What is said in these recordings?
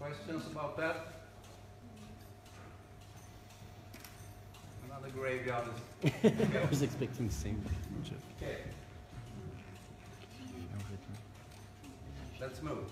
Questions about that? Another graveyard is... I was expecting the same. Okay. Let's move.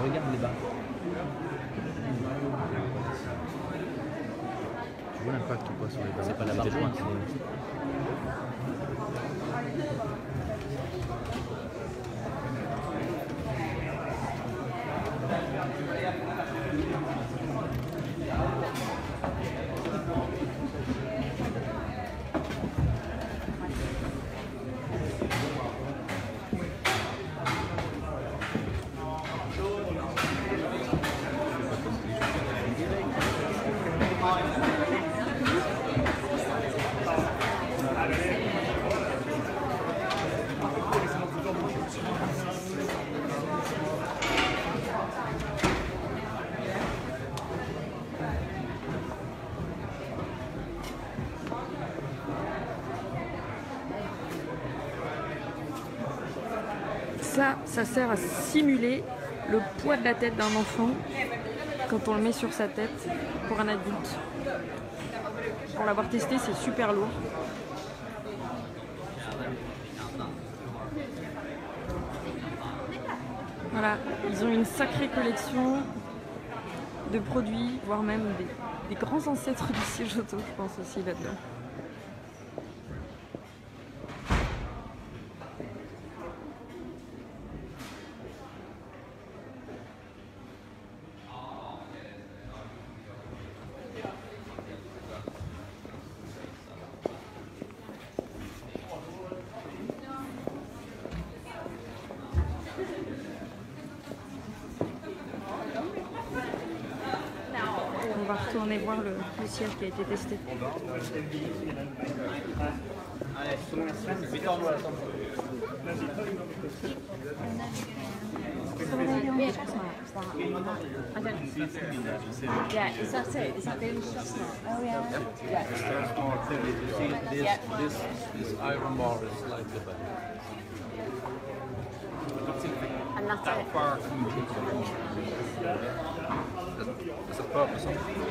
Regarde les bas. Tu vois l'impact ou pas sur les bas? C'est pas la barre jointe. Ça sert à simuler le poids de la tête d'un enfant quand on le met sur sa tête pour un adulte. Pour l'avoir testé, c'est super lourd. Voilà, ils ont une sacrée collection de produits, voire même des grands ancêtres du siège auto, je pense aussi là-dedans. On va retourner voir le siège qui a été testé. Yeah, is that it? Is that the only shot now? Oh yeah. Yeah. This iron bar is slightly better. And that's it.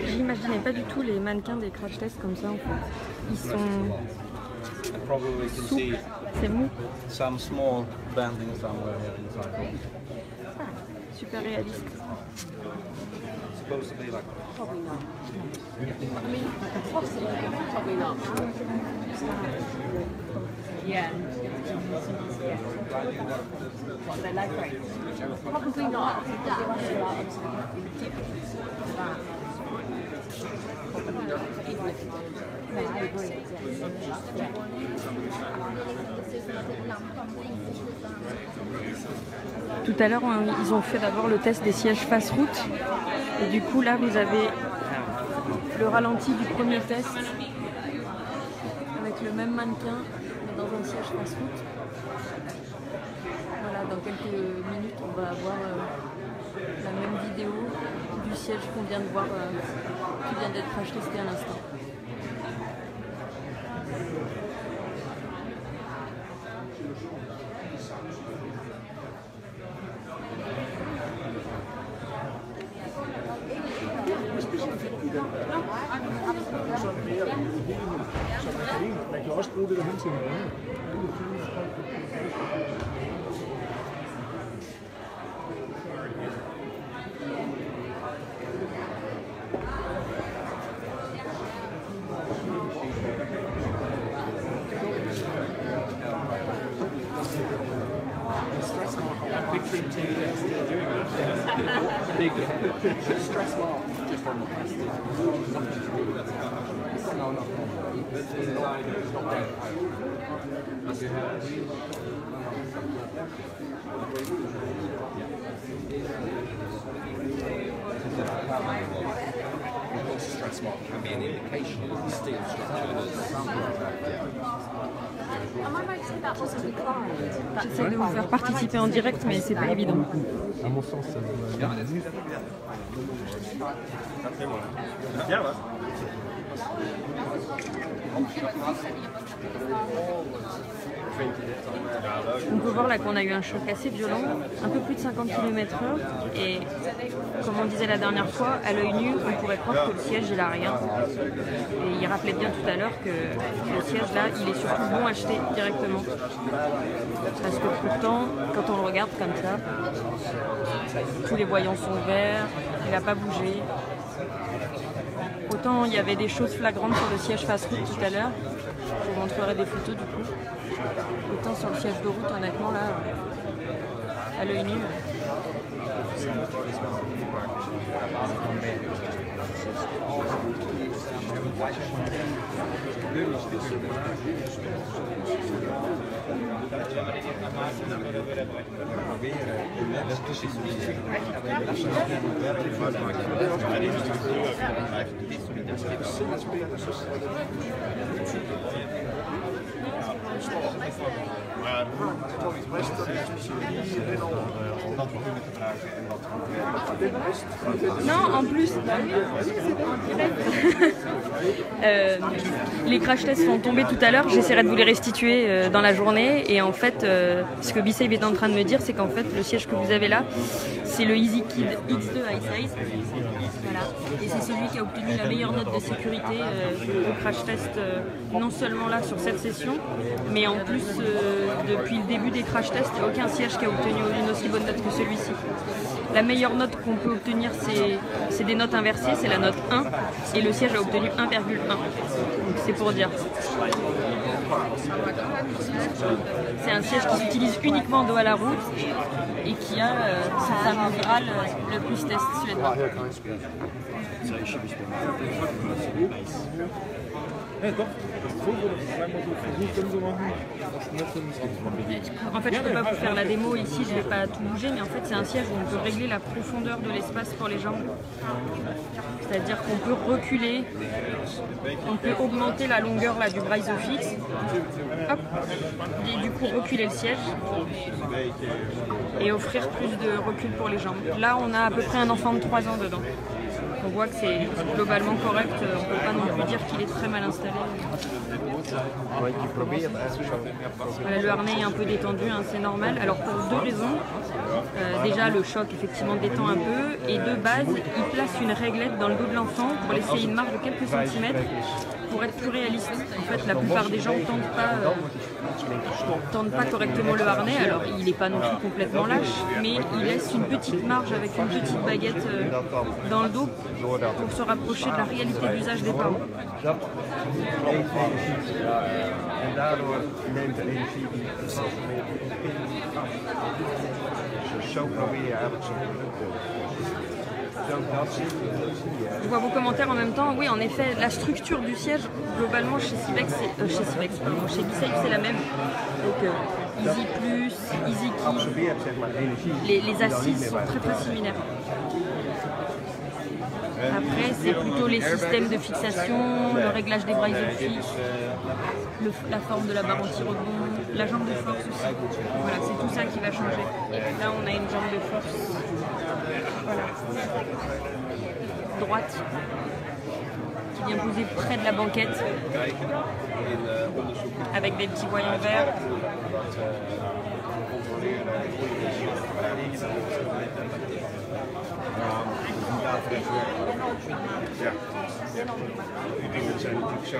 J'imaginais pas du tout les mannequins des crash tests comme ça en fait. Ils sont souples, c'est mou. Some small bending somewhere here inside. Super réaliste. Supposed to be like Probably not. I mean, possibly, probably not. Yeah. What, they like great? Probably not. Tout à l'heure, ils ont fait d'abord le test des sièges face route. Et du coup, là, vous avez le ralenti du premier test avec le même mannequin, mais dans un siège face route. Voilà, dans quelques minutes, on va avoir la même vidéo du siège qu'on vient de voir, qui vient d'être crash testé à l'instant. Man kan også bruge det derhen til noget andet. Big stress mark just on the plastic. No, no. Stress mark can be an indication of the steel structure Am I right to say that wasn't declined? J'essaie de vous faire participer en direct, mais c'est pas évident. À mon sens, ça doit... On peut voir là qu'on a eu un choc assez violent, un peu plus de 50 km/h, et comme on disait la dernière fois, à l'œil nu, on pourrait croire que le siège il a rien. Et il rappelait bien tout à l'heure que le siège là, il est surtout bon acheté directement. Parce que pourtant, quand on le regarde comme ça, tous les voyants sont verts, il n'a pas bougé. Autant il y avait des choses flagrantes sur le siège face route tout à l'heure, je vous montrerai des photos du coup. Autant sur le siège de route, honnêtement là, à l'œil nu. Maar Tommy West, dat is hierin al dat we kunnen gebruiken en wat Non, en plus, les crash tests sont tombés tout à l'heure, j'essaierai de vous les restituer dans la journée. Et en fait, ce que B-Save est en train de me dire, c'est qu'en fait, le siège que vous avez là, c'est le EasyKid X2 iSize. Voilà. Et c'est celui qui a obtenu la meilleure note de sécurité au crash test, non seulement là sur cette session, mais en plus depuis le début des crash tests, il n'y a aucun siège qui a obtenu une aussi bonne note que celui-ci. La meilleure note qu'on peut obtenir, c'est des notes inversées, c'est la note 1, et le siège a obtenu 1,1. Donc c'est pour dire. C'est un siège qui s'utilise uniquement en dos à la route et qui a ce fameux Graal, le plus test suédois. En fait, je ne peux pas vous faire la démo ici, je ne vais pas tout bouger, mais en fait, c'est un siège où on peut régler la profondeur de l'espace pour les jambes. C'est-à-dire qu'on peut reculer, on peut augmenter la longueur là, du bras isofix, hop, et du coup reculer le siège et offrir plus de recul pour les jambes. Là, on a à peu près un enfant de 3 ans dedans. On voit que c'est globalement correct, on ne peut pas non plus dire qu'il est très mal installé. Voilà, le harnais est un peu détendu, hein, c'est normal. Alors pour deux raisons. Déjà le choc effectivement détend un peu, et de base il place une réglette dans le dos de l'enfant pour laisser une marge de quelques centimètres pour être plus réaliste. En fait la plupart des gens tendent pas correctement le harnais, alors il n'est pas non plus complètement lâche, mais il laisse une petite marge avec une petite baguette dans le dos pour se rapprocher de la réalité d'usage des parents. En daardoor neemt de energie zo probeer je eigenlijk zo'n product. Je vois vos commentaires en même temps. Oui, en effet, la structure du siège, globalement, chez B-Save, c'est la même. Donc, Easy Plus, Easy Key, les assises sont très similaires. Après, c'est plutôt les systèmes de fixation, le réglage des bras isofix, la forme de la barre anti-rebond, la jambe de force aussi. Voilà, c'est tout ça qui va changer. Là, on a une jambe de force, voilà, droite, qui vient poser près de la banquette, avec des petits voyants verts. Ja, die dingen zijn natuurlijk zo,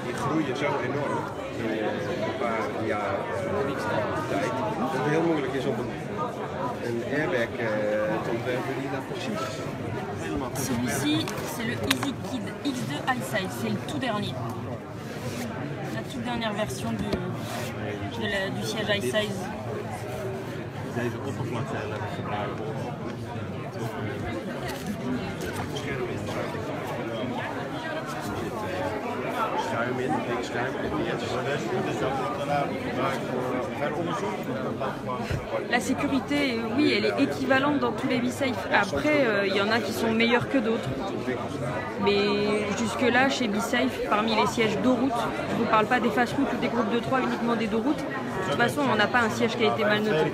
die groeien zo enorm in een paar jaar tijd, dat het heel moeilijk is om een airbag te ontwerpen die dat precies helemaal goed. Celui-ci, c'est le EasyKid X2 iSize, c'est le tout dernier. La toute dernière version du siège iSize. deze oppervlakte heel erg gebruiken om Schuim in, dik schuim, dus dat wordt daarna gebruikt voor verder onderzoek. La sécurité, oui, elle est équivalente dans tous les B-Safe. Après, il y en a qui sont meilleurs que d'autres. Mais jusque-là, chez B-Safe, parmi les sièges d'Oroute, je ne vous parle pas des fast-routes ou des groupes de 3, uniquement des d'Oroute. De toute façon, on n'a pas un siège qui a été mal noté.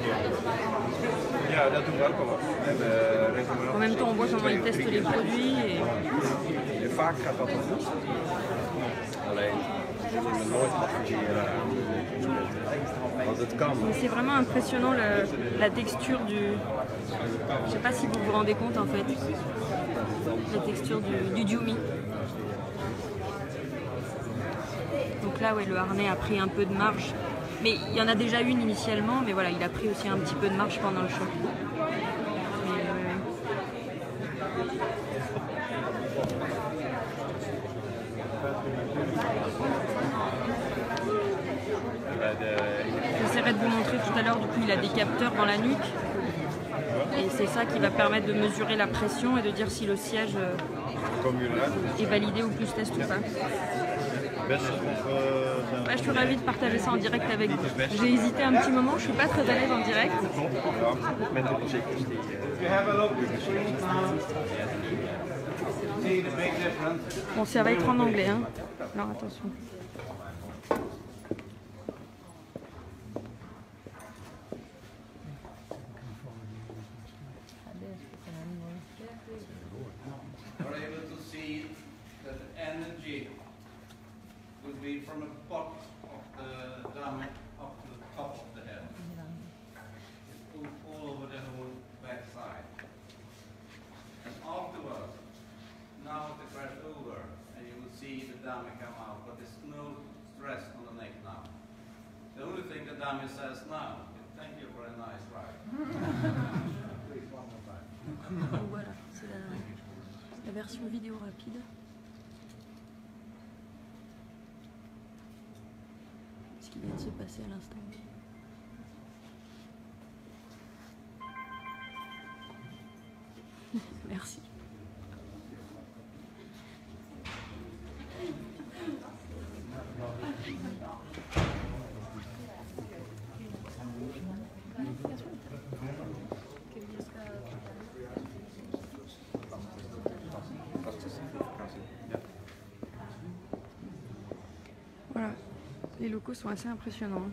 Ja, dat doen we ook wel. En même temps, on voit comment ils testent les produits. En vaak gaat dat wel goed. Alleen, we zullen nooit adviseren aan want het kan. Mais c'est vraiment impressionnant la texture du... Je sais pas si vous vous rendez compte en fait. La texture du Dumi. Donc là, ouais, le harnais a pris un peu de marge. Mais il y en a déjà une initialement, mais voilà, il a pris aussi un petit peu de marge pendant le choc. J'essaierai de vous montrer tout à l'heure, du coup il a des capteurs dans la nuque et c'est ça qui va permettre de mesurer la pression et de dire si le siège est validé ou plus test ou pas. Ouais, je suis ravie de partager ça en direct avec vous. J'ai hésité un petit moment, je suis pas très à l'aise en direct. Bon, ça va être en anglais, hein. Alors attention. We're able to see that the energy will be from the bottom of the dummy up to the top of the head. It's all over the whole back side. And afterwards, now the crash over, and you will see the dummy come out, but there's no stress on the neck now. The only thing the dummy says now is thank you for a nice ride. Please, one more time. Donc voilà, c'est la version vidéo rapide. Ce qui vient de se passer à l'instant. Merci. Voilà, les locaux sont assez impressionnants.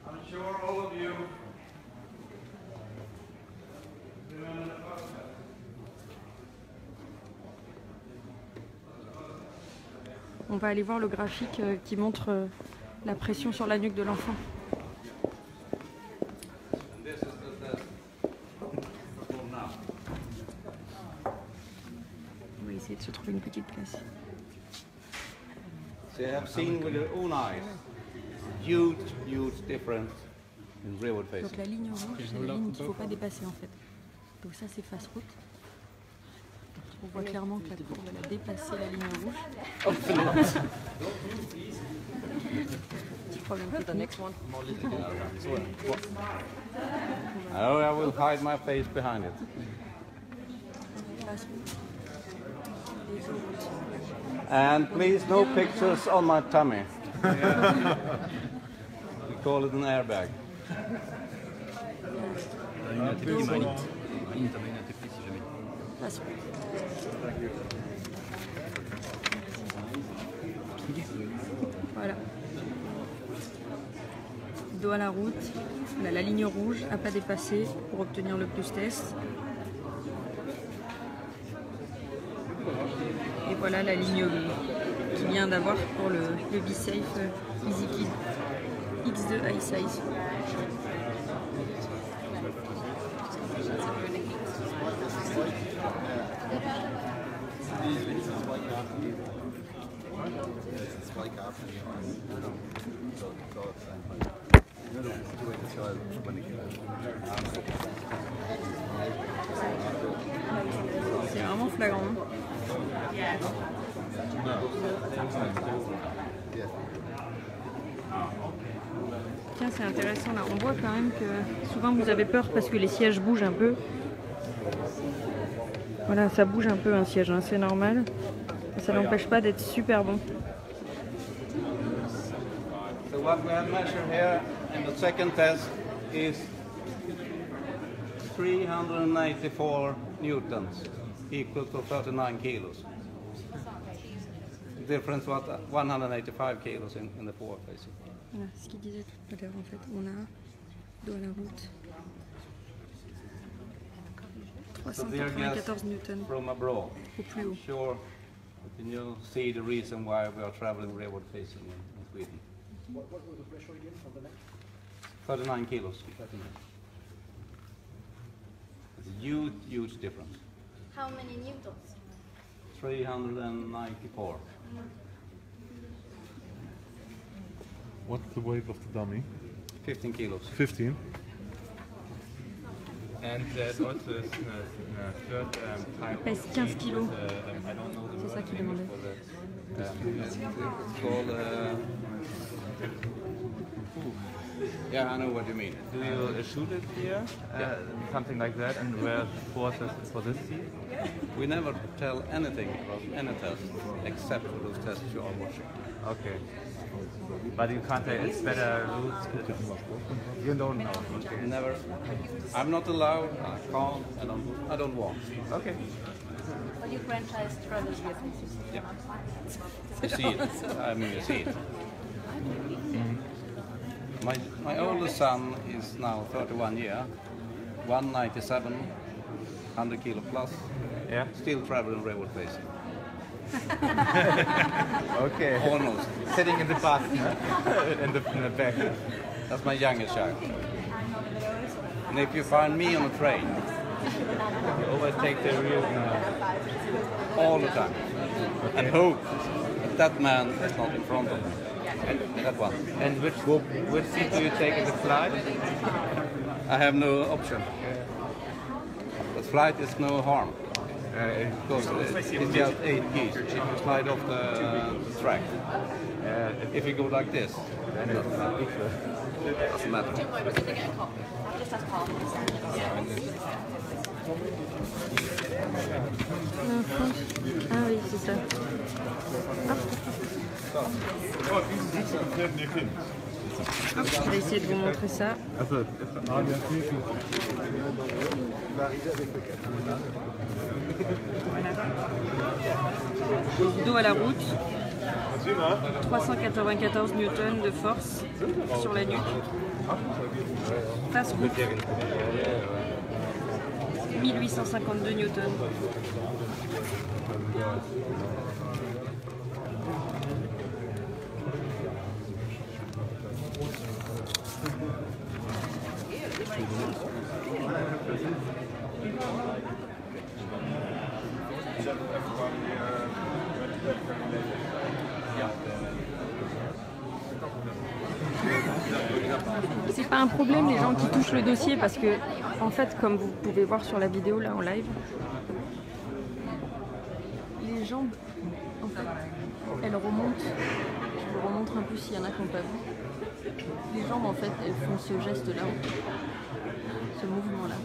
I'm sure all of you remember the process. On va aller voir le graphique qui montre la pression sur la nuque de l'enfant. And this is the test for now. On va essayer de se trouver une petite place. So you have seen with your own eyes huge difference in rearward facing. Donc la ligne rouge, c'est la ligne qu'il ne faut pas dépasser en fait. Donc ça c'est face route. On voit clairement que la courbe elle a dépassé la ligne rouge. Petit problème technique. Oh, I will hide my face behind it. Face route. Les autoroutes. And please, no pictures on my tummy. We call it an airbag. Face route. Voilà. Dos à la route. On a la ligne rouge à pas dépasser pour obtenir le plus test. Et voilà la ligne qui vient d'avoir pour le B-Safe EasyKid X2 iSize. C'est vraiment flagrant. c'est intéressant là. On voit quand même que souvent vous avez peur parce que les sièges bougent un peu. Voilà, ça bouge un peu un siège, hein, c'est normal. Ça n'empêche pas d'être super bon. So what we have measured here in the second test is 394 newtons, equal to 39 kilos. The difference was 185 kilos in the forward facing. Voilà, ce qu'il disait tout à l'heure en fait. On a dos à la route. So dear guests 394 newtons from abroad, au plus haut. sure that you see the reason why we are traveling rearward facing in Sweden. What was the pressure again on the neck? 39 kilos. It's a huge, huge difference. How many newtons? 394. What's the weight of the dummy? 15 kilos. 15. And there's also a third type. Pèse 15 kilos. I don't know the C'est ça qu'il demandait. It's called, yeah, I know what you mean. Do you shoot it here? Something like that, and where forces for this seat? We never tell anything about any test except for those tests you are watching. Okay. But you can't say it's better routes. You don't know. Okay. Never. I'm not allowed. I can't. I don't want. Okay. But you franchise travels with me. Yeah. You see it. I mean, you see it. My oldest son is now 31 years, 197, 100 kilo plus, Yeah. still traveling rearward facing. Okay. Almost. Sitting in the bus, in the back. That's my youngest child. And if you find me on a train, Always take the real. all the time, and hope that man is not in front of me. And that one. And which seat do you take in the flight? I have no option. The flight is no harm. Because it's just 8 gears. If you slide off the track. If you go like this, then it doesn't matter. Just as Paul. Non, France. Ah oui, c'est ça. Je vais essayer de vous montrer ça. Dos à la route. 394 newtons de force sur la nuque. Face route. 1852 newtons. C'est pas un problème les gens qui touchent le dossier parce que en fait comme vous pouvez voir sur la vidéo là en live, les jambes en fait elles remontent. Je vous remontre un peu s'il y en a qui n'ont pas vu. Les jambes en fait elles font ce geste là, ce mouvement là.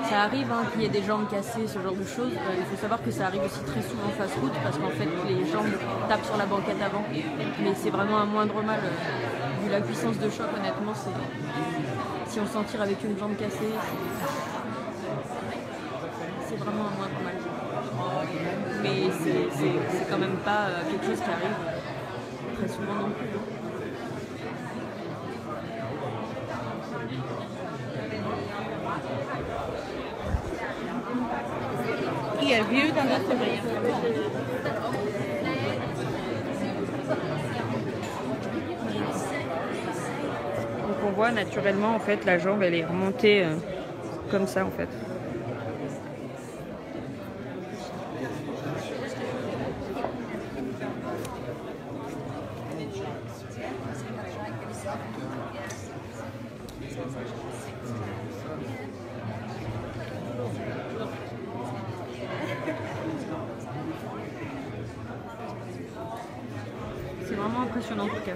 Ça arrive hein, qu'il y ait des jambes cassées, ce genre de choses. Il faut savoir que ça arrive aussi très souvent face route parce qu'en fait les jambes tapent sur la banquette avant. Mais c'est vraiment un moindre mal. Vu la puissance de choc, honnêtement, si on s'en tire avec une jambe cassée, c'est vraiment un moindre mal. Mais c'est quand même pas quelque chose qui arrive très souvent non plus. Donc on voit naturellement en fait la jambe elle est remontée comme ça en fait. vraiment impressionnant en tout cas.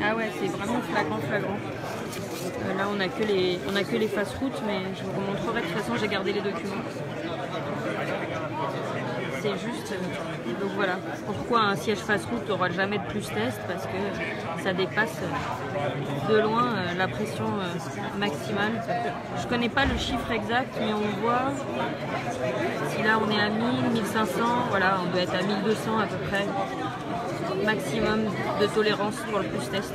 Ah ouais, c'est vraiment flagrant. Là, on a que les fast-routes, mais je vous remontrerai. De toute façon, j'ai gardé les documents. C'est juste... donc voilà, pourquoi un siège fast-route n'aura jamais de plus test, parce que ça dépasse de loin la pression maximale. Je connais pas le chiffre exact, mais on voit, si là on est à 1000, 1500, voilà, on doit être à 1200 à peu près, maximum de tolérance pour le plus test.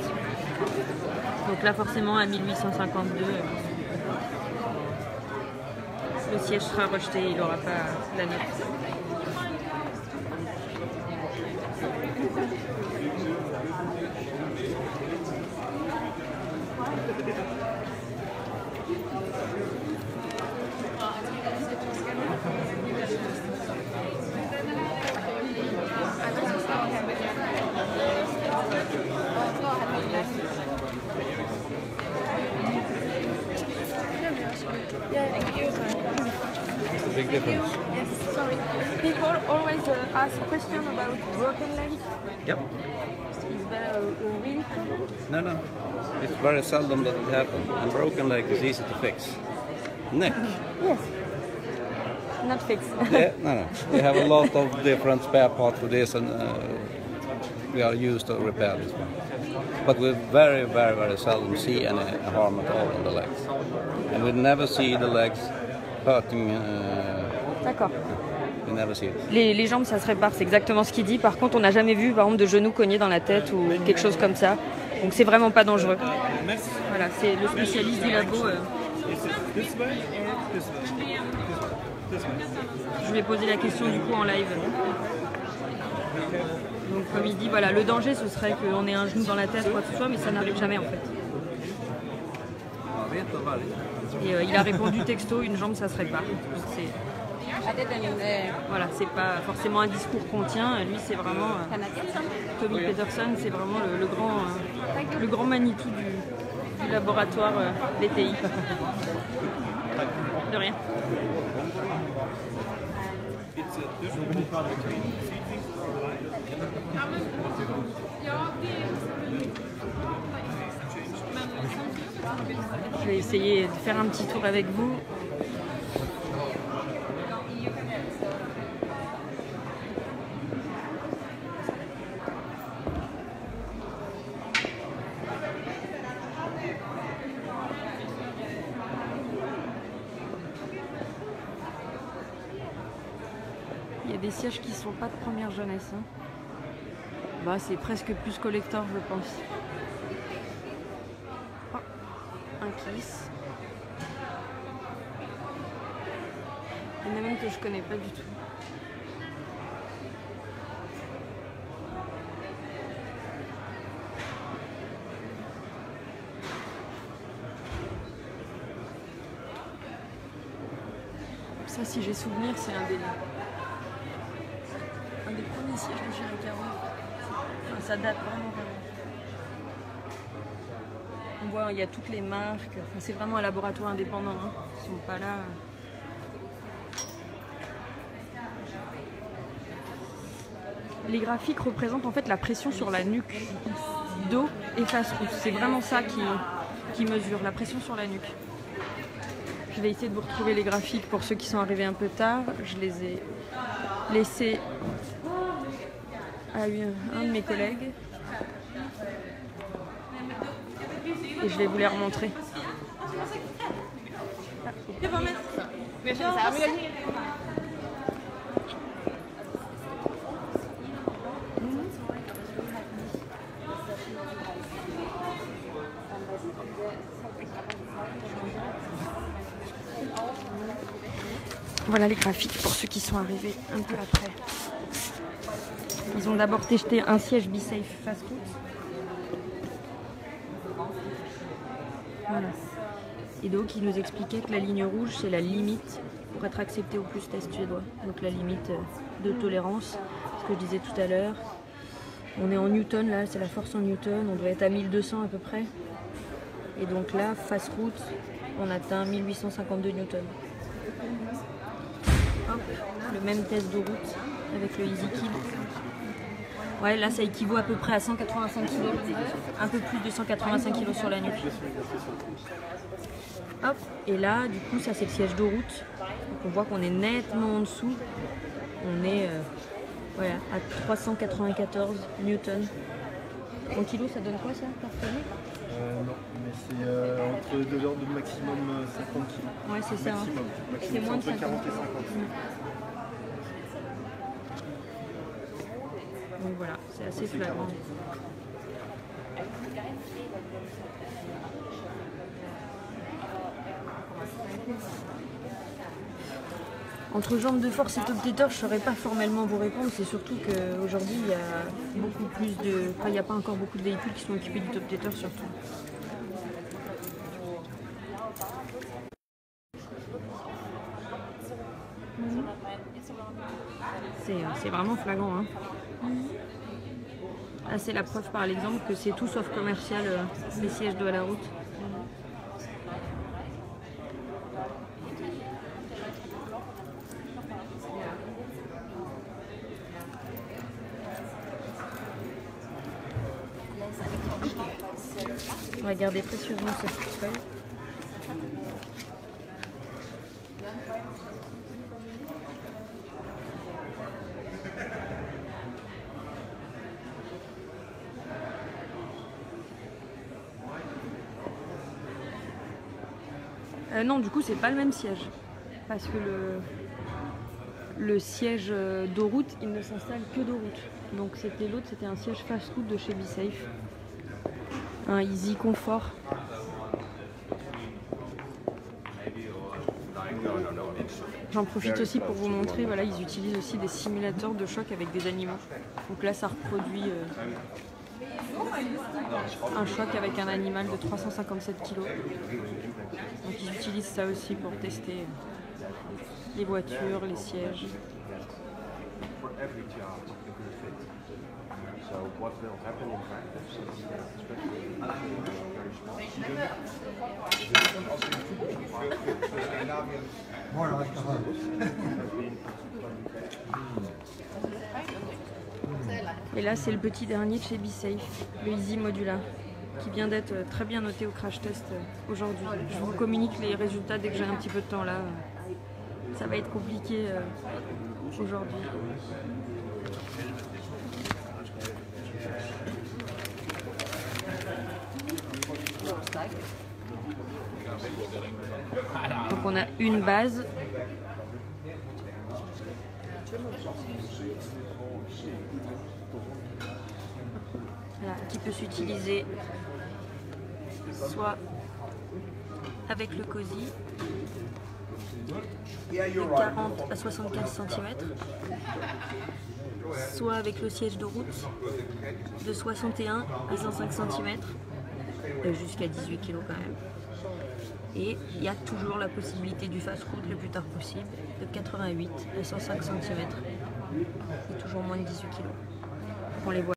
Donc là forcément à 1852, le siège sera rejeté, il n'aura pas la note. Big difference. Yes, sorry. People always ask questions about broken legs. Yep. Is there a real problem? No. It's very seldom that it happens. And broken leg is easy to fix. Neck. Yes. Not fixed. No. We have a lot of different spare parts for this, and we are used to repair this one. But we very seldom see any harm at all on the legs. And we never see the legs hurting. D'accord. We never see it. Les jambes, ça se répare, c'est exactement ce qu'il dit. Par contre, on n'a jamais vu, par exemple, de genoux cognés dans la tête ou quelque chose comme ça. Donc, c'est vraiment pas dangereux. Voilà, c'est le spécialiste du labo. Je lui ai posé la question du coup en live. Donc, comme il dit, voilà, le danger, ce serait qu'on ait un genou dans la tête ou quoi que ce soit, mais ça n'arrive jamais en fait. Et il a répondu texto, une jambe, ça se répare. Donc, c'est... Voilà, c'est pas forcément un discours qu'on tient. Lui, c'est vraiment Tommy Peterson, c'est vraiment le grand Manitou du laboratoire DTI. De rien. Je vais essayer de faire un petit tour avec vous. Il y a des sièges qui sont pas de première jeunesse. Hein. Bah, c'est presque plus collector, je pense. Oh, un kiss. Il y en a même que je connais pas du tout. Ça, si j'ai souvenir, c'est un des premiers sièges de chez Recaro. Enfin, ça date vraiment. On voit, il y a toutes les marques. Enfin, c'est vraiment un laboratoire indépendant. Hein. Ils sont pas là. Les graphiques représentent en fait la pression sur la nuque, dos et face-route. C'est vraiment ça qui mesure, la pression sur la nuque. Je vais essayer de vous retrouver les graphiques pour ceux qui sont arrivés un peu tard. Je les ai laissés à un de mes collègues. Et je vais vous les remontrer. Voilà les graphiques pour ceux qui sont arrivés un peu après. Ils ont d'abord testé un siège B-Safe fast-route. Voilà. Et donc il nous expliquait que la ligne rouge c'est la limite pour être accepté au plus test suédois. Donc la limite de tolérance, ce que je disais tout à l'heure. On est en newton là, c'est la force en newton, on doit être à 1200 à peu près. Et donc là, fast-route, on atteint 1852 newtons. Hop. le même test de route avec le EasyKid. Ouais, là ça équivaut à peu près à 185 kg, un peu plus de 185 kg sur la nuque. Hop, et là du coup ça c'est le siège de route. Donc on voit qu'on est nettement en dessous. On est voilà, à 394 newtons. En kilo ça donne quoi ça par tonne? Non, mais c'est entre de l'ordre de maximum 50 kg. Ouais c'est ça, hein. C'est moins de 50 kg. Donc voilà, c'est assez flagrant. Entre jambes de force et top tether, je ne saurais pas formellement vous répondre. C'est surtout qu'aujourd'hui, il y a beaucoup plus de... Enfin, il n'y a pas encore beaucoup de véhicules qui sont équipés du top tether surtout. C'est vraiment flagrant, hein. Là, c'est la preuve par l'exemple que c'est tout sauf commercial les sièges de à la route. Regardez précieusement ce portefeuille. Non, du coup, c'est pas le même siège. Parce que le siège de route, il ne s'installe que de route. Donc c'était l'autre, c'était un siège fast-food de chez BeSafe. Un Easy Comfort. J'en profite aussi pour vous montrer, voilà, ils utilisent aussi des simulateurs de choc avec des animaux. Donc là, ça reproduit un choc avec un animal de 357 kg. Donc ils utilisent ça aussi pour tester les voitures, les sièges. Et là, c'est le petit dernier de chez BeSafe, le Easy Modula, qui vient d'être très bien noté au crash test aujourd'hui. Je vous communique les résultats dès que j'ai un petit peu de temps là. Ça va être compliqué aujourd'hui. Donc on a une base. Voilà, qui peut s'utiliser soit avec le COSI de 40 à 75 cm, soit avec le siège de route de 61 à 105 cm, jusqu'à 18 kg quand même. Et il y a toujours la possibilité du fast-route le plus tard possible, de 88 à 105 cm, et toujours moins de 18 kg. On les voit.